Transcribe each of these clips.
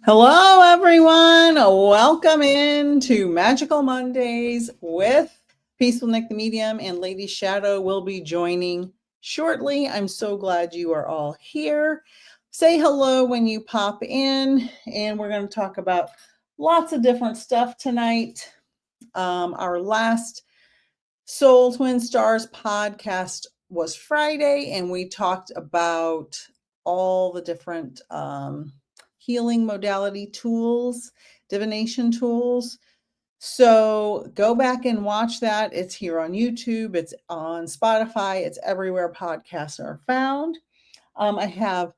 Hello, everyone. Welcome in to Magical Mondays with Peaceful Nik the Medium, and Lady Shadowe will be joining shortly. I'm so glad you are all here. Say hello when you pop in, and we're going to talk about lots of different stuff tonight. Our last Soul Twin Stars podcast was Friday, and we talked about all the different healing modality tools, divination tools. So go back and watch that. It's here on YouTube. It's on Spotify. It's everywhere podcasts are found. I have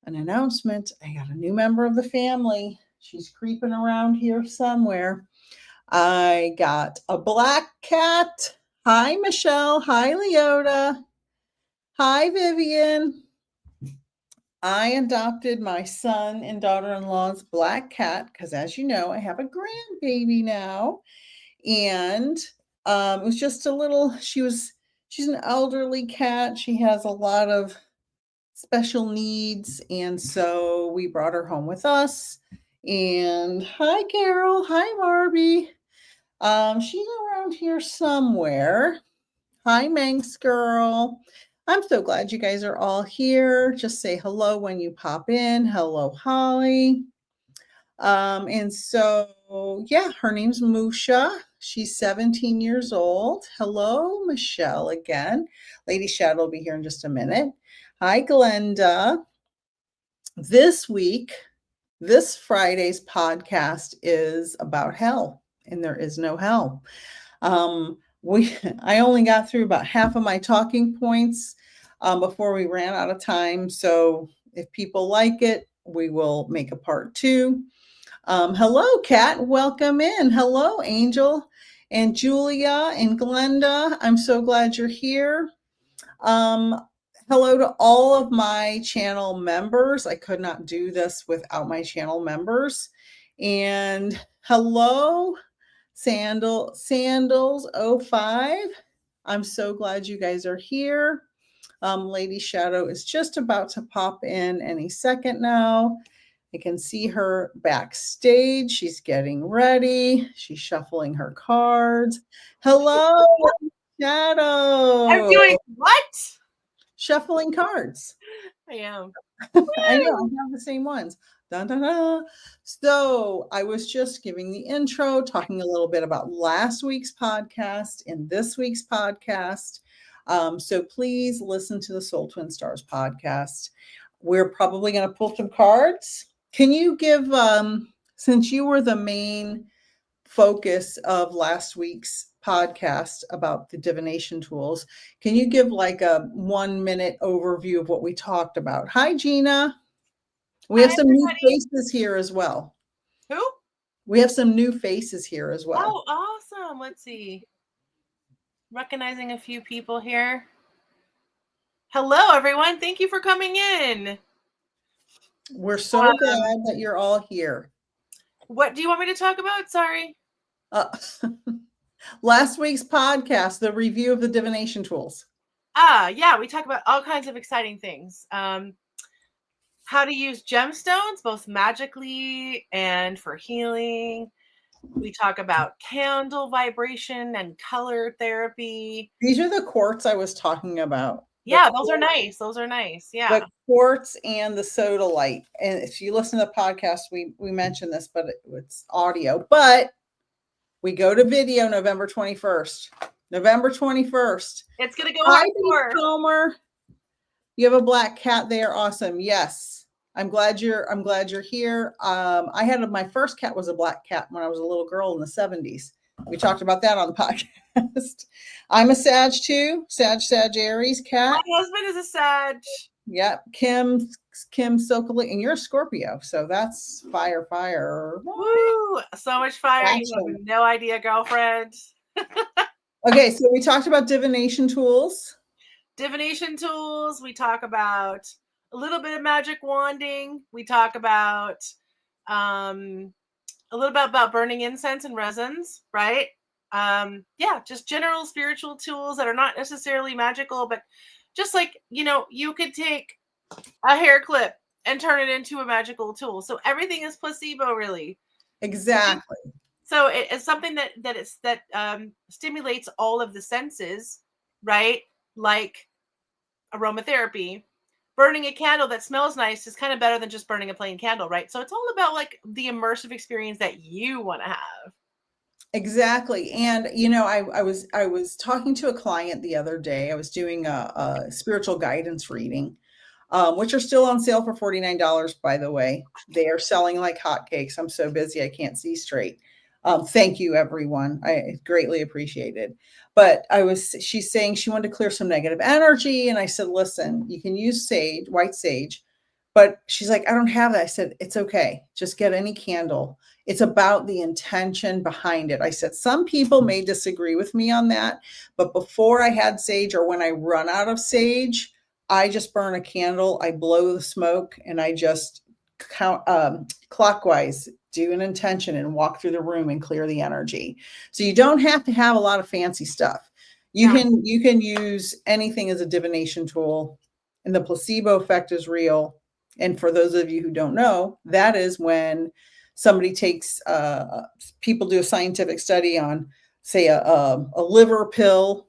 an announcement. I got a new member of the family. She's creeping around here somewhere. I got a black cat. Hi, Michelle. Hi, Leota. Hi, Vivian. I adopted my son and daughter-in-law's black cat because, as you know, I have a grandbaby now. And it was just a little, she's an elderly cat. She has a lot of special needs. And so we brought her home with us. And hi, Carol. Hi, Barbie. She's around here somewhere. Hi, Manx girl. I'm so glad you guys are all here. Just say hello when you pop in. Hello, Holly. And so, yeah, her name's Musha. She's 17 years old. Hello, Michelle again. Lady Shadowe will be here in just a minute. Hi, Glenda. This week, this Friday's podcast is about hell, and there is no hell. I only got through about half of my talking points before we ran out of time. So if people like it, we will make a part 2. Hello, Kat. Welcome in. Hello, Angel and Julia and Glenda. I'm so glad you're here. Hello to all of my channel members. I could not do this without my channel members. And hello, Sandals 05. I'm so glad you guys are here. Lady Shadowe is just about to pop in any second now. I can see her backstage. She's getting ready. She's shuffling her cards. Hello, Shadowe. I'm doing what? Shuffling cards. I am. I know, I have the same ones. Dun, dun, dun. So I was just giving the intro, talking a little bit about last week's podcast and this week's podcast. So please listen to the Soul Twin Stars podcast. We're probably going to pull some cards. Can you give, since you were the main focus of last week's podcast about the divination tools, can you give like a 1-minute overview of what we talked about? Hi, Gina. We have some new faces here as well. Who? We have some new faces here as well. Oh, awesome. Let's see. Recognizing a few people here. Hello, everyone. Thank you for coming in. We're so glad that you're all here. What do you want me to talk about? Sorry. Last week's podcast, the review of the divination tools. Yeah, we talk about all kinds of exciting things. How to use gemstones, both magically and for healing. We talk about candle vibration and color therapy. These are the quartz I was talking about. Yeah, those are nice. Those are nice. Yeah. The quartz and the sodalite. And if you listen to the podcast, we mentioned this, but it's audio. But we go to video November 21st. November 21st. It's going to go hardcore. Comer. You have a black cat there. Awesome. Yes. I'm glad you're here. I had my first cat was a black cat when I was a little girl in the 70s. We talked about that on the podcast. I'm a Sag too. Sag Aries cat. My husband is a Sag. Yep. Kim Silkily, and you're a Scorpio. So that's fire. Woo! So much fire. Action. You have no idea, girlfriend. Okay, so we talked about divination tools. We talk about a little bit of magic wanding. We talk about a little bit about burning incense and resins, right? Yeah, just general spiritual tools that are not necessarily magical, but just like, you could take a hair clip and turn it into a magical tool. So everything is placebo, really. Exactly. So it's something that stimulates all of the senses, right? Like aromatherapy. Burning a candle that smells nice is kind of better than just burning a plain candle, right? So it's all about like the immersive experience that you want to have. Exactly. And I was talking to a client the other day. I was doing a spiritual guidance reading, which are still on sale for $49, by the way. They are selling like hotcakes. I'm so busy I can't see straight. Thank you, everyone. I greatly appreciate it. But she's saying she wanted to clear some negative energy. And I said, listen, you can use sage, white sage. But she's like, I don't have that. I said, it's okay. Just get any candle. It's about the intention behind it. I said, some people may disagree with me on that. But before I had sage, or when I run out of sage, I just burn a candle, I blow the smoke, and I just count clockwise, do an intention and walk through the room and clear the energy. So you don't have to have a lot of fancy stuff. You can use anything as a divination tool, and the placebo effect is real. And for those of you who don't know, that is when somebody takes people do a scientific study on, say, a liver pill.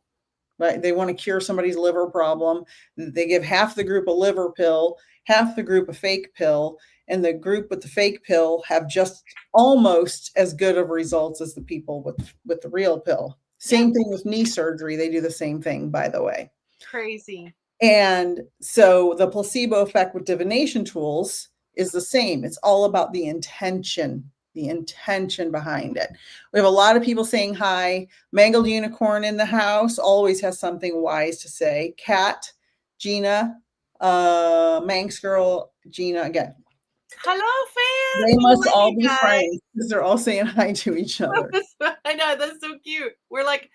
Right? They want to cure somebody's liver problem. They give half the group a liver pill, half the group a fake pill, and the group with the fake pill have just almost as good of results as the people with the real pill. Same thing with knee surgery. They do the same thing, by the way. Crazy. And so the placebo effect with divination tools is the same. It's all about the intention behind it. We have a lot of people saying hi. Mangled Unicorn in the house always has something wise to say. Kat, Gina, Manx Girl, Gina again. Hello, fans. They must all be friends because they're all saying hi to each other. I know, that's so cute. We're like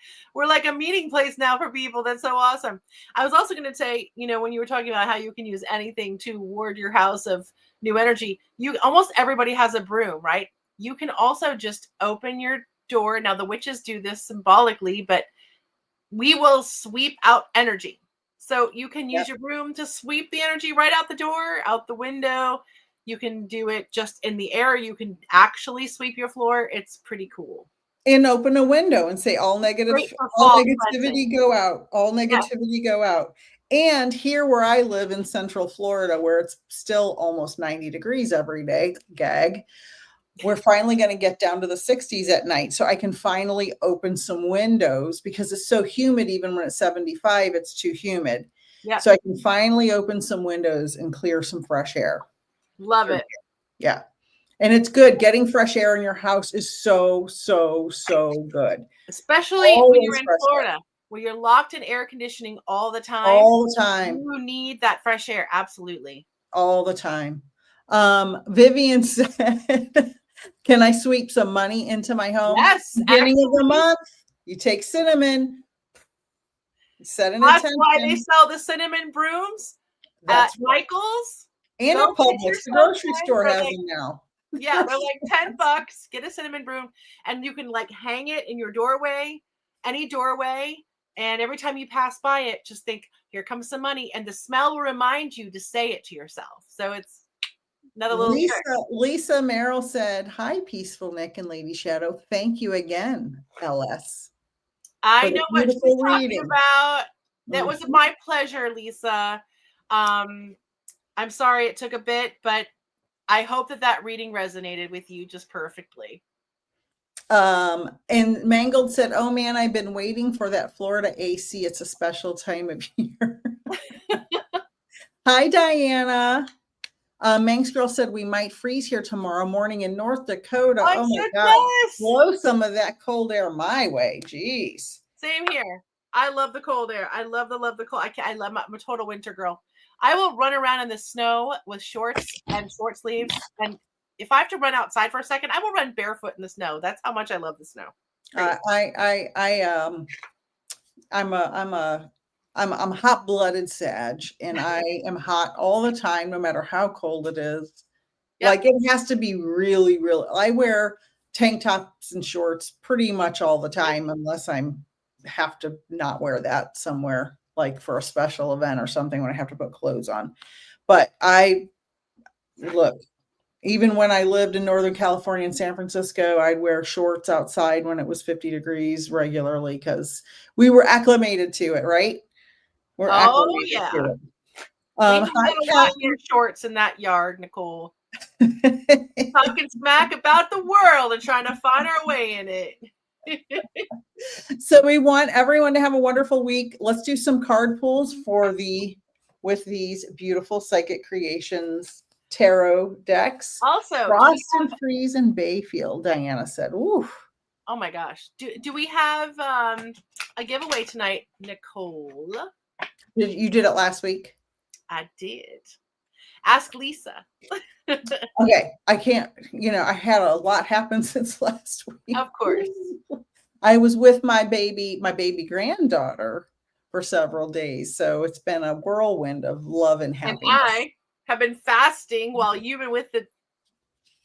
a meeting place now for people. That's so awesome. I was also going to say, when you were talking about how you can use anything to ward your house of new energy, almost everybody has a broom, right? You can also just open your door. Now the witches do this symbolically, but we will sweep out energy. So you can use your broom to sweep the energy right out the door, out the window. You can do it just in the air. You can actually sweep your floor. It's pretty cool. And open a window and say all negativity go out. All negativity go out. And here where I live in Central Florida, where it's still almost 90 degrees every day, gag, we're finally going to get down to the 60s at night. So I can finally open some windows because it's so humid. Even when it's 75, it's too humid. Yeah. So I can finally open some windows and clear some fresh air. Love it. Yeah. And it's good. Getting fresh air in your house is so, so, so good. Especially when you're in Florida, where you're locked in air conditioning all the time. All the time. You need that fresh air. Absolutely. All the time. Vivian said, can I sweep some money into my home? Yes. Beginning of the month, you take cinnamon, set an intention. That's why they sell the cinnamon brooms at Michael's. And at Publix. The grocery store has them now. Yeah, they're like $10. Get a cinnamon broom, and you can like hang it in your doorway, any doorway. And every time you pass by it, just think, here comes some money. And the smell will remind you to say it to yourself. So it's another little trick. Lisa Merrill said, hi, Peaceful Nik and Lady Shadowe. Thank you again, LS. I know what she's talking about. That was my pleasure, Lisa. I'm sorry it took a bit, but I hope that reading resonated with you just perfectly. And Mangled said, oh man, I've been waiting for that Florida AC. It's a special time of year. Hi, Diana. Manx Girl said we might freeze here tomorrow morning in North Dakota. Oh my God. Blow some of that cold air my way. Jeez. Same here. I love the cold air. I love the cold. I'm a total winter girl. I will run around in the snow with shorts and short sleeves. And if I have to run outside for a second, I will run barefoot in the snow. That's how much I love the snow. I'm hot-blooded Sag, and I am hot all the time, no matter how cold it is. Yep. Like it has to be really, really. I wear tank tops and shorts pretty much all the time, unless I have to not wear that somewhere, like for a special event or something when I have to put clothes on. But I look, even when I lived in Northern California in San Francisco, I'd wear shorts outside when it was 50 degrees regularly because we were acclimated to it, right? We're Oh acclimated yeah. to it. We have Hi, a lot of shorts in that yard, Nicole. Kat. Talking smack about the world and trying to find our way in it. So we want everyone to have a wonderful week. Let's do some card pulls with these beautiful Psychic Creations tarot decks. Also, Frost and Freeze and Bayfield, Diana said. Ooh. Oh my gosh. Do we have a giveaway tonight, Nicole? You did it last week? I did. Ask Lisa. Okay. I can't, I had a lot happen since last week. Of course. I was with my baby granddaughter for several days. So it's been a whirlwind of love and happiness. And I have been fasting while you've been with the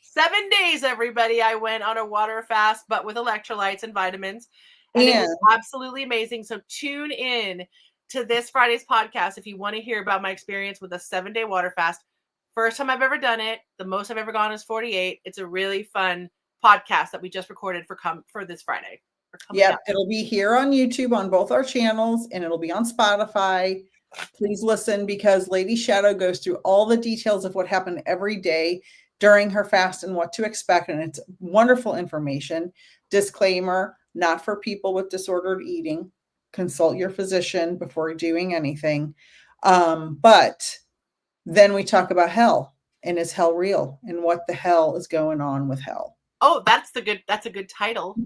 7 days, everybody. I went on a water fast, but with electrolytes and vitamins. And it was absolutely amazing. So tune in to this Friday's podcast if you want to hear about my experience with a 7-day water fast. First time I've ever done it. The most I've ever gone is 48. It's a really fun podcast that we just recorded for this Friday. Yep, it'll be here on YouTube on both our channels, and it'll be on Spotify. Please listen, because Lady Shadowe goes through all the details of what happened every day during her fast and what to expect, and it's wonderful information. Disclaimer, not for people with disordered eating. Consult your physician before doing anything. But then we talk about hell, and is hell real, and what the hell is going on with hell. Oh, that's a good title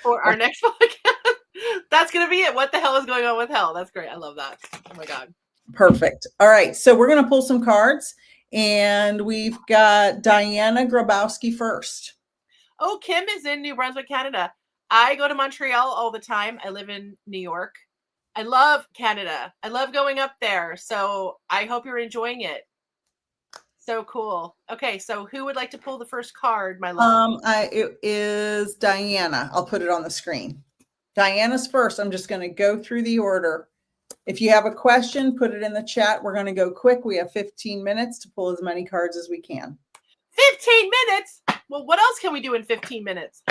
for our next podcast. That's going to be it. What the hell is going on with hell? That's great. I love that. Oh my God. Perfect. All right. So we're going to pull some cards, and we've got Diana Grabowski first. Oh, Kim is in New Brunswick, Canada. I go to Montreal all the time. I live in New York. I love Canada. I love going up there. So I hope you're enjoying it. So cool. Okay, so who would like to pull the first card, my love? It is Diana. I'll put it on the screen. Diana's first. I'm just going to go through the order. If you have a question, put it in the chat. We're going to go quick. We have 15 minutes to pull as many cards as we can. 15 minutes? Well, what else can we do in 15 minutes?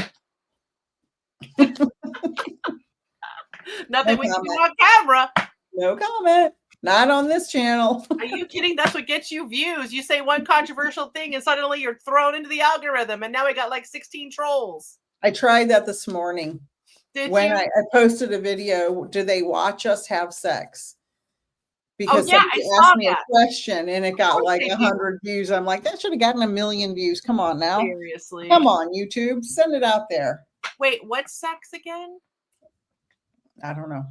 Nothing we can do on camera. No comment. Not on this channel. Are you kidding? That's what gets you views. You say one controversial thing and suddenly you're thrown into the algorithm, and now we got like 16 trolls. I tried that this morning. When I posted a video, do they watch us have sex? Because somebody asked me a question and it got like 100 views. I'm like, that should have gotten 1 million views. Come on now. Seriously. Come on, YouTube. Send it out there. Wait, what's sex again? I don't know.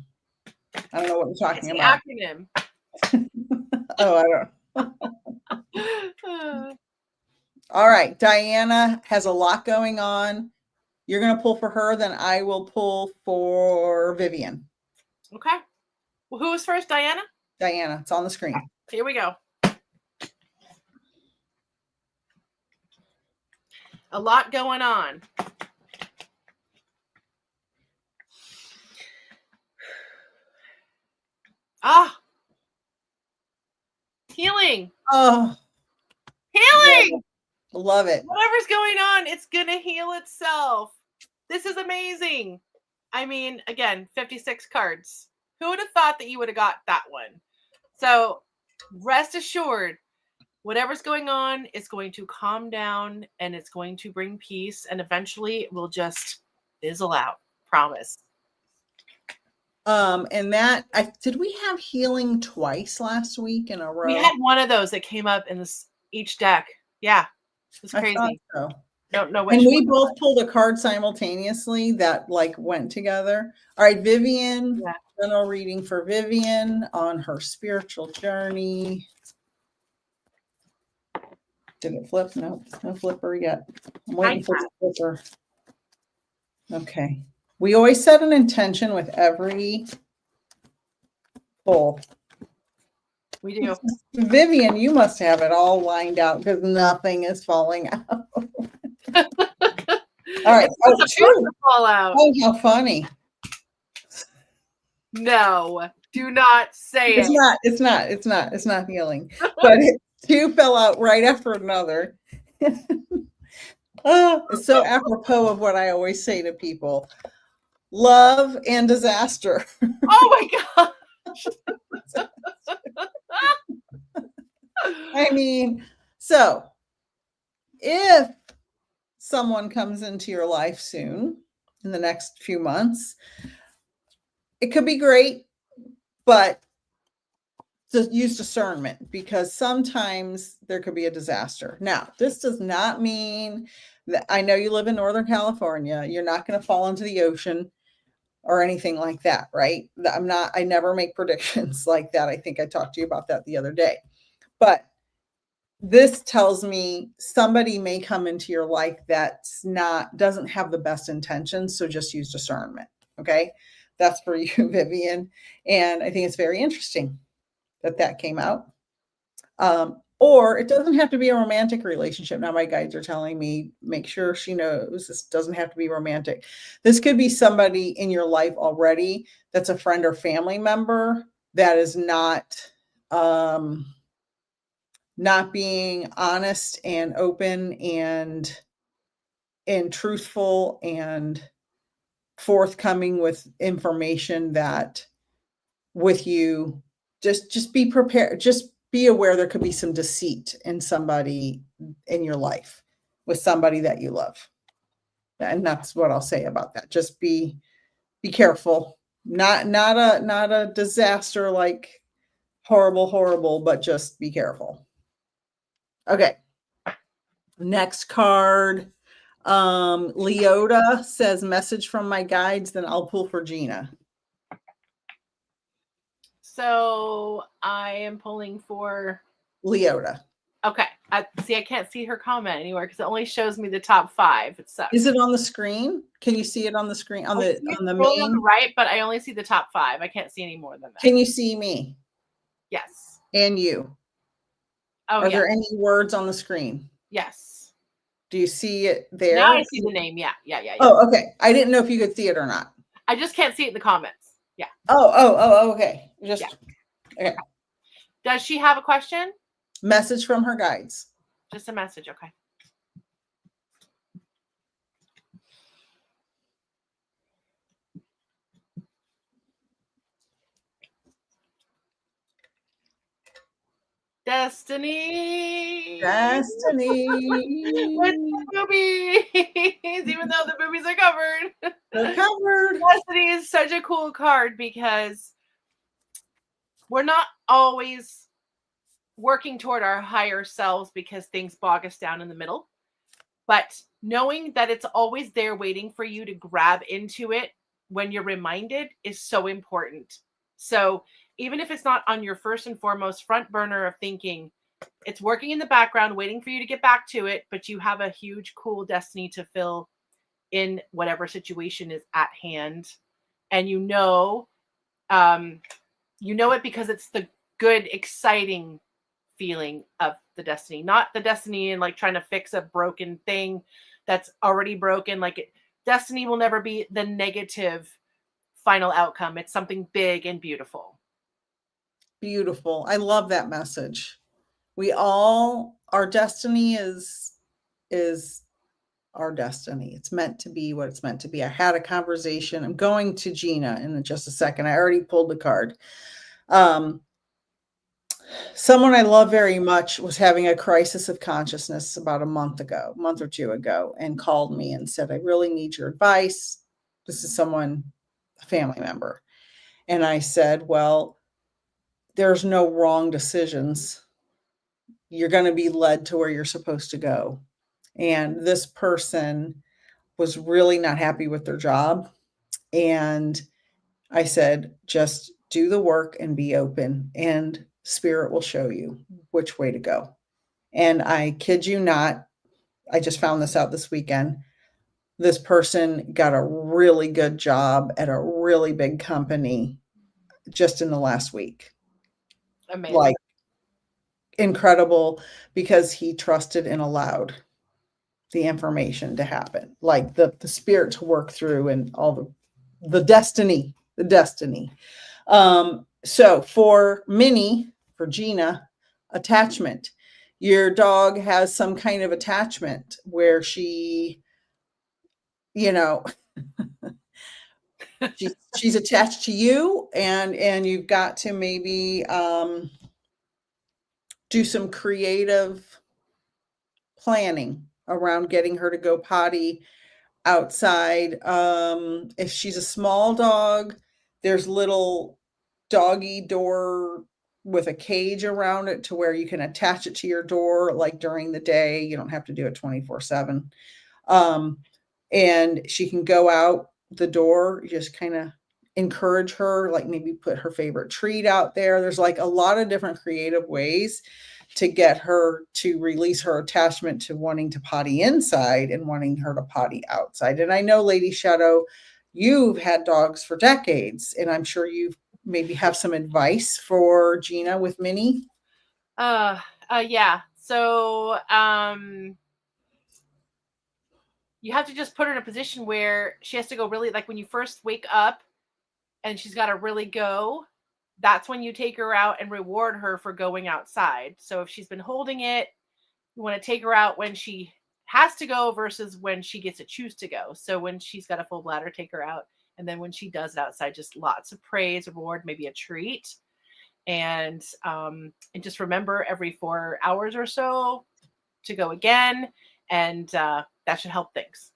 I don't know what you're talking about. Acronym. Oh, I don't. All right. Diana has a lot going on. You're going to pull for her, then I will pull for Vivian. Okay. Well, who was first? Diana? Diana. It's on the screen. Here we go. A lot going on. Healing. Oh. Healing. Love it. Whatever's going on, it's going to heal itself. This is amazing. I mean, again, 56 cards. Who would have thought that you would have got that one? So rest assured, whatever's going on is going to calm down, and it's going to bring peace, and eventually it will just fizzle out. Promise. And did we have healing twice last week in a row? We had one of those that came up in each deck. Yeah. It was crazy. I thought so. Don't know which. And we both pulled a card simultaneously that went together. All right, Vivian. Yeah. General reading for Vivian on her spiritual journey. Did it flip? No, no flipper yet. I'm waiting for the flipper. Okay. We always set an intention with every pull. We do. Vivian, you must have it all lined out because nothing is falling out. All right. It's supposed to fall out. Oh, how funny. No, do not say It's not healing. But Two fell out right after another. It's so apropos of what I always say to people. Love and disaster. Oh my gosh. I mean, so if someone comes into your life soon in the next few months, it could be great, but to use discernment, because sometimes there could be a disaster. Now, this does not mean that, I know you live in Northern California, you're not going to fall into the ocean or anything like that, right? I never make predictions like that. I think I talked to you about that the other day. But this tells me somebody may come into your life doesn't have the best intentions. So just use discernment. Okay. That's for you, Vivian. And I think it's very interesting that came out. Or it doesn't have to be a romantic relationship. Now my guides are telling me, make sure she knows this doesn't have to be romantic. This could be somebody in your life already that's a friend or family member that is not being honest and open and truthful and forthcoming with information that with you. Just be prepared. Just be aware there could be some deceit in somebody in your life with somebody that you love. And that's what I'll say about that. Just be careful. Not a disaster like horrible, but just be careful. Okay. Next card. Leota says message from my guides, then I'll pull for Gina. So I am pulling for Leota. Okay. I can't see her comment anywhere because it only shows me the top 5. It sucks. Is it on the screen? Can you see it on the screen? On the main? On the right, but I only see the top 5. I can't see any more than that. Can you see me? Yes. And you? Oh, Are there any words on the screen? Yes. Do you see it there? Now I see the name. Yeah. Oh, okay. I didn't know if you could see it or not. I just can't see it in the comments. Yeah. Oh, okay. Okay. Does she have a question? Message from her guides. Just a message. Okay. Destiny. With the boobies, even though the boobies are covered. They're covered. Destiny is such a cool card because we're not always working toward our higher selves because things bog us down in the middle. But knowing that it's always there waiting for you to grab into it when you're reminded is so important. So even if it's not on your first and foremost front burner of thinking, it's working in the background, waiting for you to get back to it, but you have a huge, cool destiny to fill in whatever situation is at hand. And you know it because it's the good, exciting feeling of the destiny, not the destiny and like trying to fix a broken thing that's already broken. Destiny will never be the negative final outcome. It's something big and beautiful. Beautiful. I love that message. Our destiny is our destiny. It's meant to be what it's meant to be. I had a conversation. I'm going to Gina in just a second. I already pulled the card. Someone I love very much was having a crisis of consciousness about a month or two ago, and called me and said, I really need your advice. This is a family member. And I said, well, there's no wrong decisions. You're going to be led to where you're supposed to go. And this person was really not happy with their job. And I said, just do the work and be open, and spirit will show you which way to go. And I kid you not, I just found this out this weekend. This person got a really good job at a really big company just in the last week. Amazing. Like, incredible, because he trusted and allowed the information to happen, like the spirit to work through, and all the destiny. So for Minnie, for Gina, attachment. your dog has some kind of attachment where she, you know, she's attached to you, and you've got to maybe do some creative planning around getting her to go potty outside. If she's a small dog, there's little doggy door with a cage around it to where you can attach it to your door like during the day. You don't have to do it 24/7. And she can go out the door, you just kind of encourage her, like maybe put her favorite treat out there. There's like a lot of different creative ways to get her to release her attachment to wanting to potty inside and wanting her to potty outside. And I know, Lady Shadowe, you've had dogs for decades, and I'm sure you maybe have some advice for Gina with Minnie. Yeah. So, you have to just put her in a position where she has to go really, like when you first wake up and she's got to really go, that's when you take her out and reward her for going outside. So if she's been holding it, you want to take her out when she has to go versus when she gets to choose to go. So when she's got a full bladder, take her out. And then when she does it outside, just lots of praise, reward, maybe a treat. And just remember every 4 hours or so to go again. And that should help things.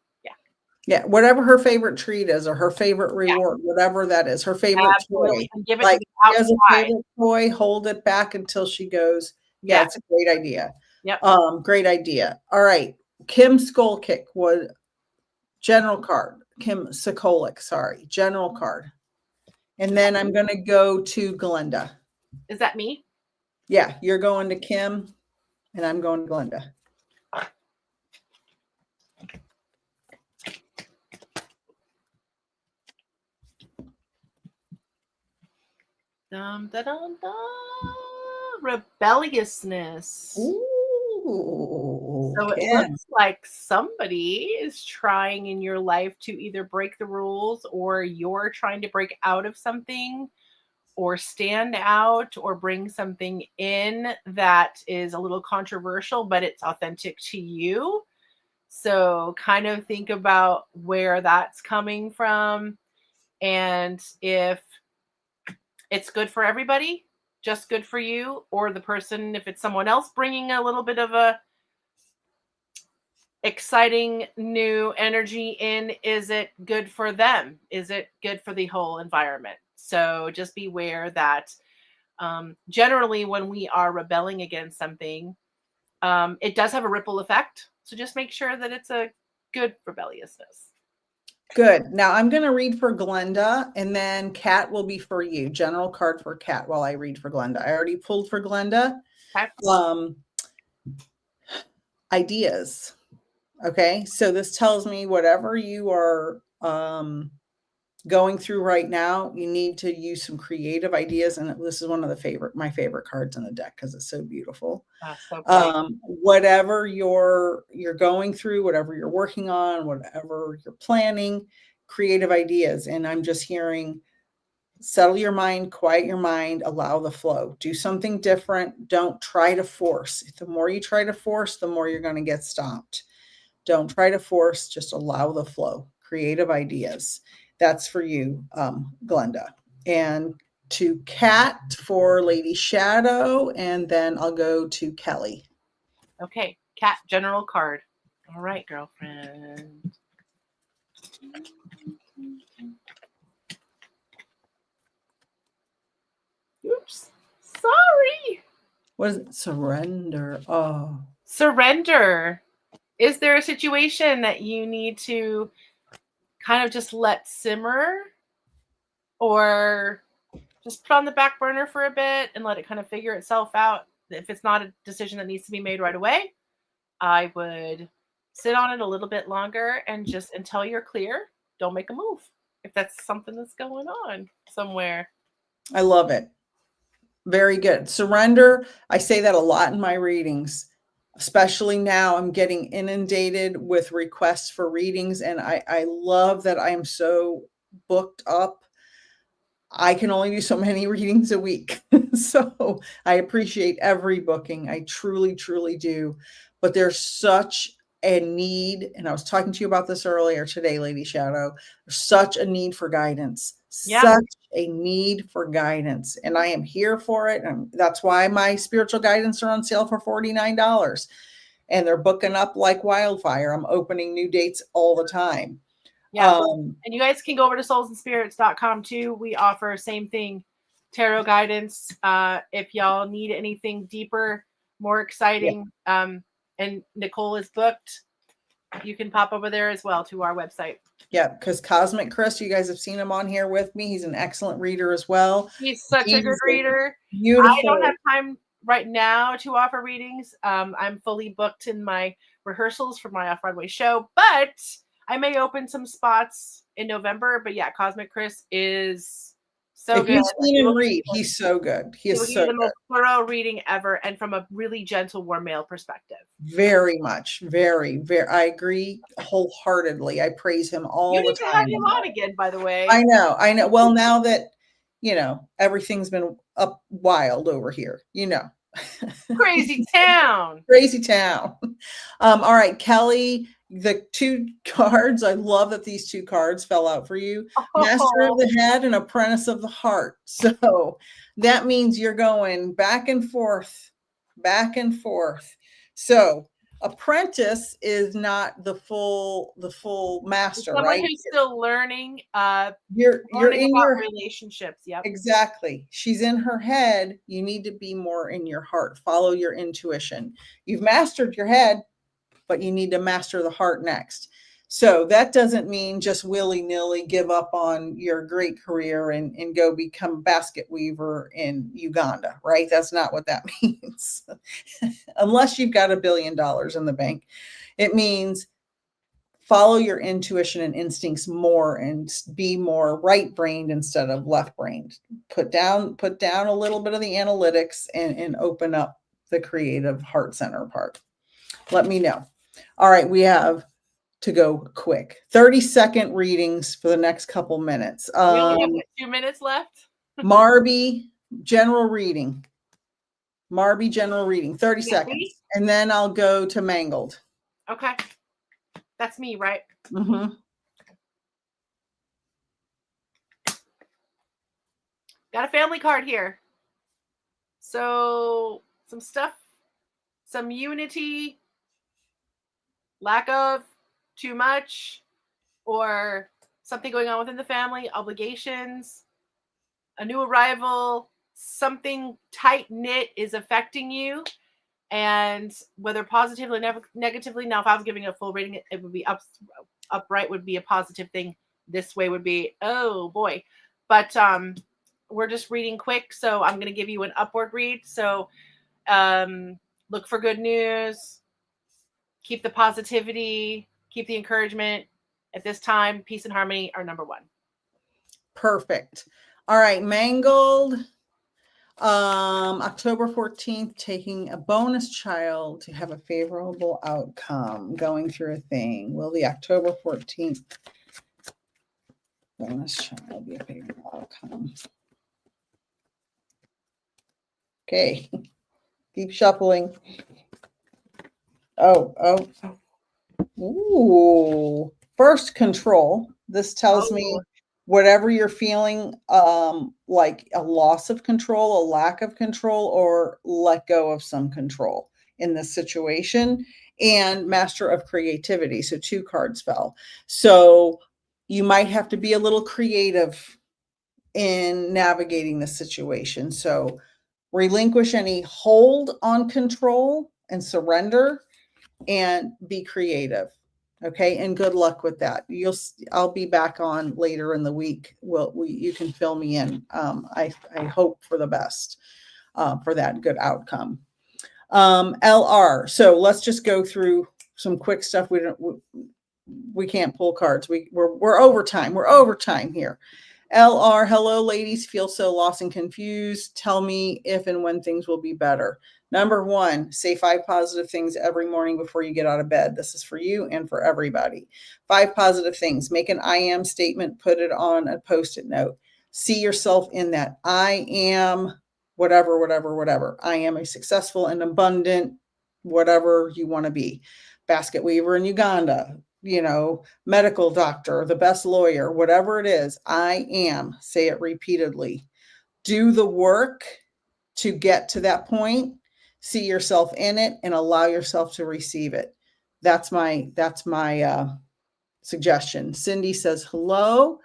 Yeah, whatever her favorite treat is, or her favorite reward, whatever that is, her favorite Absolutely. toy. And give it Like, to she has a outside. favorite toy, hold it back until she goes. Yeah, it's a great idea. Yep. Great idea. All right. Kim Skullkick was general card. Kim Sokolik, sorry, general card. And then I'm going to go to Glenda. Is that me? Yeah, you're going to Kim, and I'm going to Glenda. Dum, da, dum, dum. Rebelliousness. Ooh, so it looks like somebody is trying in your life to either break the rules, or you're trying to break out of something, or stand out, or bring something in that is a little controversial, but it's authentic to you. So kind of think about where that's coming from, and if it's good for everybody, just good for you, or the person, if it's someone else bringing a little bit of a exciting new energy in, is it good for them? Is it good for the whole environment? So just beware that generally when we are rebelling against something, it does have a ripple effect. So just make sure that it's a good rebelliousness. Good. Now I'm going to read for Glenda, and then Kat will be for you. General card for Kat while I read for Glenda. I already pulled for Glenda. Okay. Ideas. Okay. So this tells me whatever you are going through right now, you need to use some creative ideas. And this is one of my favorite cards in the deck because it's so beautiful. So whatever you're going through, whatever you're working on, whatever you're planning, creative ideas. And I'm just hearing, settle your mind, quiet your mind, allow the flow, do something different. Don't try to force. The more you try to force, the more you're going to get stopped. Don't try to force, just allow the flow, creative ideas. That's for you, Glenda. And to Kat for Lady Shadowe, and then I'll go to Kelly. Okay, Kat, general card. All right, girlfriend. Oops. Sorry. What is it? Surrender. Oh. Surrender. Is there a situation that you need to kind of just let simmer, or just put on the back burner for a bit and let it kind of figure itself out? If it's not a decision that needs to be made right away, I would sit on it a little bit longer and just until you're clear, don't make a move. If that's something that's going on somewhere. I love it. Very good. Surrender. I say that a lot in my readings, especially now. I'm getting inundated with requests for readings, and I love that I am so booked up. I can only do so many readings a week. So I appreciate every booking. I truly, truly do. But there's such a need, and I was talking to you about this earlier today, Lady Shadowe. There's such a need for guidance. Yeah. Such a need for guidance. And I am here for it. And that's why my spiritual guidance are on sale for $49. And they're booking up like wildfire. I'm opening new dates all the time. Yeah. And you guys can go over to soulsandspirits.com too. We offer same thing, tarot guidance. If y'all need anything deeper, more exciting, and Nicole is booked, you can pop over there as well to our website. Yeah, because Cosmic Chris, you guys have seen him on here with me. He's an excellent reader as well. He's such a good reader. Beautiful. I don't have time right now to offer readings. I'm fully booked in my rehearsals for my off-Broadway show, but I may open some spots in November. But yeah, Cosmic Chris is so if good. You've seen him read, he's so good. He is so the most thorough reading ever, and from a really gentle, warm male perspective. Very much. Very, very. I agree wholeheartedly. I praise him all the time. You need to have him on again, by the way. I know. Well, now that, everything's been up wild over here, Crazy town. Crazy town. All right, Kelly, the 2 cards. I love that these 2 cards fell out for you. Master of the Head and Apprentice of the Heart. So that means you're going back and forth, back and forth. So apprentice is not the full master, someone right? Who's still learning. You're in your relationships. Yep. Exactly. She's in her head. You need to be more in your heart. Follow your intuition. You've mastered your head, but you need to master the heart next. So that doesn't mean just willy-nilly give up on your great career and go become a basket weaver in Uganda, right? That's not what that means. Unless you've got $1 billion in the bank. It means follow your intuition and instincts more and be more right-brained instead of left-brained. Put down a little bit of the analytics and open up the creative heart center part. Let me know. All right, we have to go quick. 30-second readings for the next couple minutes. We only have 2 minutes left. Marby, general reading. 30 seconds. And then I'll go to Mangled. Okay. That's me, right? Mm-hmm. Got a family card here. So some stuff, some unity, lack of, too much, or something going on within the family, obligations, a new arrival, something tight-knit is affecting you. And whether positively or negatively, now if I was giving a full rating, it would be upright would be a positive thing. This way would be, oh boy. But we're just reading quick, so I'm going to give you an upward read. So look for good news. Keep the positivity. Keep the encouragement. At this time, peace and harmony are number 1. Perfect. All right, Mangled. October 14th, taking a bonus child to have a favorable outcome, going through a thing. Will the October 14th bonus child be a favorable outcome? Okay, keep shuffling. Ooh, first control. This tells me whatever you're feeling, like a loss of control, a lack of control, or let go of some control in this situation, and Master of Creativity. So 2 cards fell. So you might have to be a little creative in navigating the situation. So relinquish any hold on control and surrender and be creative. Okay. And good luck with that. I'll be back on later in the week. You can fill me in. I hope for the best, for that good outcome. LR. So let's just go through some quick stuff. We can't pull cards. We're overtime. We're overtime here. LR. Hello, ladies. Feel so lost and confused. Tell me if and when things will be better. Number 1, say 5 positive things every morning before you get out of bed. This is for you and for everybody. 5 positive things. Make an I am statement. Put it on a Post-it note. See yourself in that. I am whatever, whatever, whatever. I am a successful and abundant, whatever you want to be. Basket weaver in Uganda, medical doctor, the best lawyer, whatever it is. I am. Say it repeatedly. Do the work to get to that point. See yourself in it and allow yourself to receive it. That's my suggestion. Cindy says hello.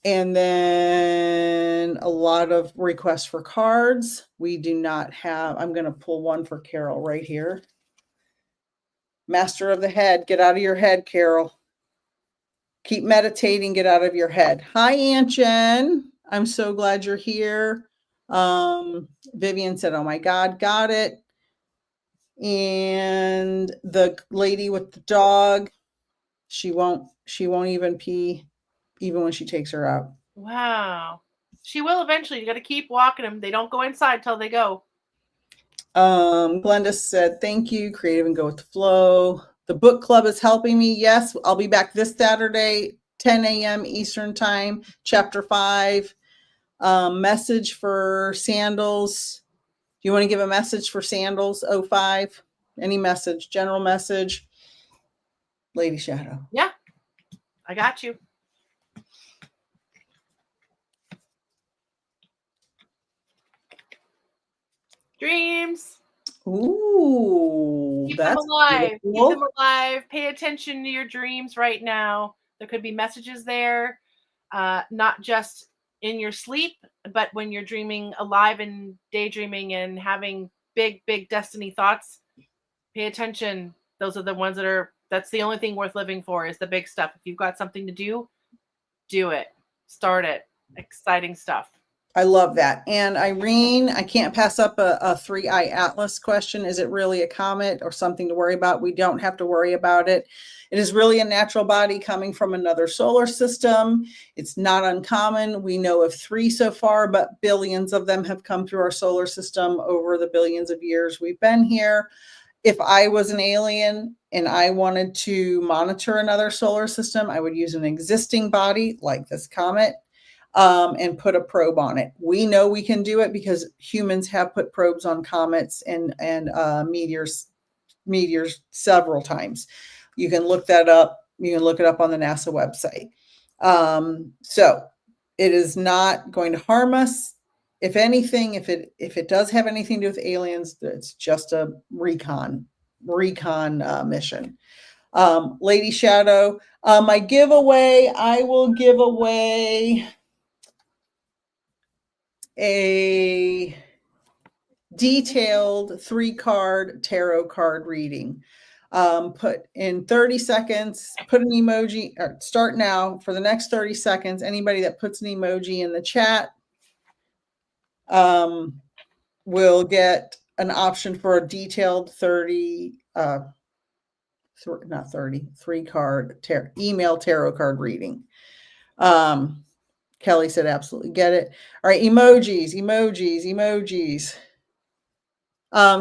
And then a lot of requests for cards. We do not have, I'm going to pull one for Carol right here. Master of the head. Get out of your head, Carol. Keep meditating. Get out of your head. Hi, Aunt Jen. I'm so glad you're here. Vivian said, oh my God, got it. And the lady with the dog, she won't even pee even when she takes her out. Wow. She will eventually. You got to keep walking them. They don't go inside till they go. Glenda said, thank you. Creative and go with the flow. The book club is helping me. Yes, I'll be back this Saturday, 10 a.m. Eastern time, chapter 5. Message for sandals. Do you want to give a message for sandals 05? Any message, general message? Lady Shadowe. Yeah, I got you. Dreams. Ooh, Keep that's them alive. beautiful. Keep them alive. Pay attention to your dreams right now. There could be messages there, not just in your sleep, but when you're dreaming alive and daydreaming and having big, big destiny thoughts. Pay attention. Those are the ones that's the only thing worth living for is the big stuff. If you've got something to do it. Start it. Exciting stuff. I love that. And Irene, I can't pass up a 3-eye atlas question. Is it really a comet or something to worry about? We don't have to worry about it. It is really a natural body coming from another solar system. It's not uncommon. We know of 3 so far, but billions of them have come through our solar system over the billions of years we've been here. If I was an alien and I wanted to monitor another solar system, I would use an existing body like this comet. And put a probe on it. We know we can do it because humans have put probes on comets and meteors several times. You can look that up. You can look it up on the NASA website. So it is not going to harm us. If anything, if it does have anything to do with aliens, it's just a recon mission. Lady Shadowe, my giveaway, I will give away a detailed 3-card tarot card reading. Put in 30 seconds, put an emoji, or start now for the next 30 seconds. Anybody that puts an emoji in the chat will get an option for a detailed 3-card email tarot card reading. Kelly said, absolutely get it. All right. Emojis.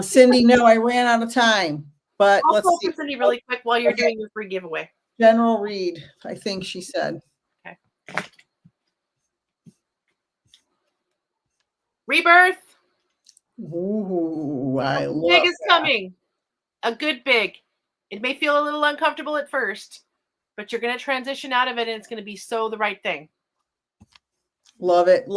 Cindy, no, I ran out of time, but I'll let's pull see. for Cindy really quick while you're doing your free giveaway. General read, I think she said. Okay. Rebirth. Ooh, I love big is that. coming. A good big. It may feel a little uncomfortable at first, but you're going to transition out of it and it's going to be so the right thing. Love it.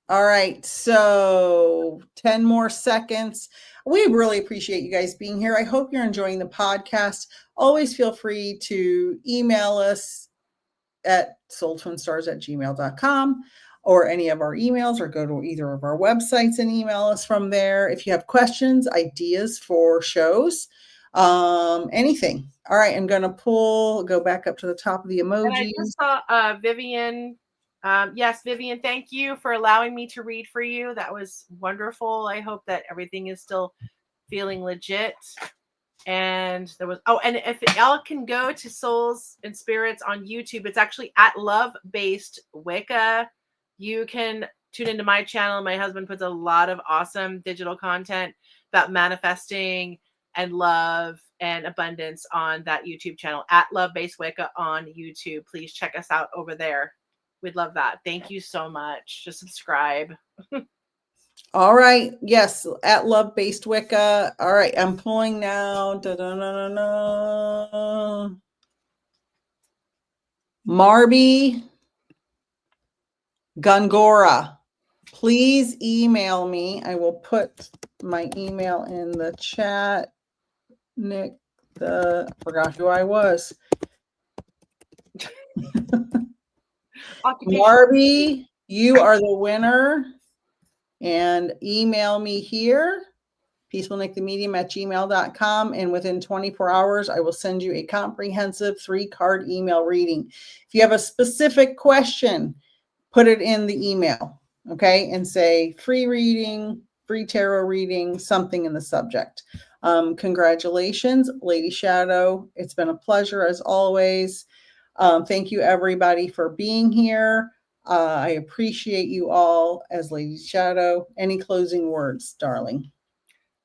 All right. So 10 more seconds. We really appreciate you guys being here. I hope you're enjoying the podcast. Always feel free to email us at soultwinstars@gmail.com or any of our emails, or go to either of our websites and email us from there. If you have questions, ideas for shows, anything. All right. I'm going to go back up to the top of the emoji. And I just saw Vivian. Yes, Vivian, thank you for allowing me to read for you. That was wonderful. I hope that everything is still feeling legit. And there was, and if y'all can go to Souls and Spirits on YouTube, it's actually at Love Based Wicca. You can tune into my channel. My husband puts a lot of awesome digital content about manifesting and love and abundance on that YouTube channel at Love Based Wicca on YouTube. Please check us out over there. We'd love that. Thank you so much. Just subscribe. All right. Yes, at Love Based Wicca. All right, I'm pulling now. Da-da-da-da-da. Marby Gongora. Please email me. I will put my email in the chat. Nik I forgot who I was. Marby, you are the winner. And email me here, peacefulnikthemedium@gmail.com. And within 24 hours, I will send you a comprehensive 3-card email reading. If you have a specific question, put it in the email, okay? And say free reading, free tarot reading, something in the subject. Congratulations, Lady Shadowe. It's been a pleasure as always. Thank you, everybody, for being here. I appreciate you all as Lady Shadowe. Any closing words, darling?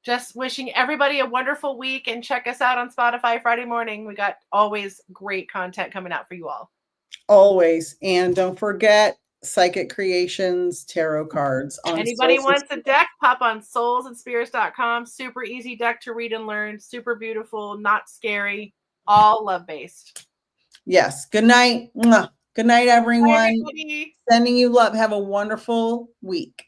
Just wishing everybody a wonderful week, and check us out on Spotify Friday morning. We got always great content coming out for you all. Always. And don't forget Psychic Creations tarot cards. Anybody wants a deck, pop on soulsandspirits.com. Super easy deck to read and learn. Super beautiful, not scary, all love-based. Yes. Good night. Good night, everyone. Bye, Sending you love. Have a wonderful week.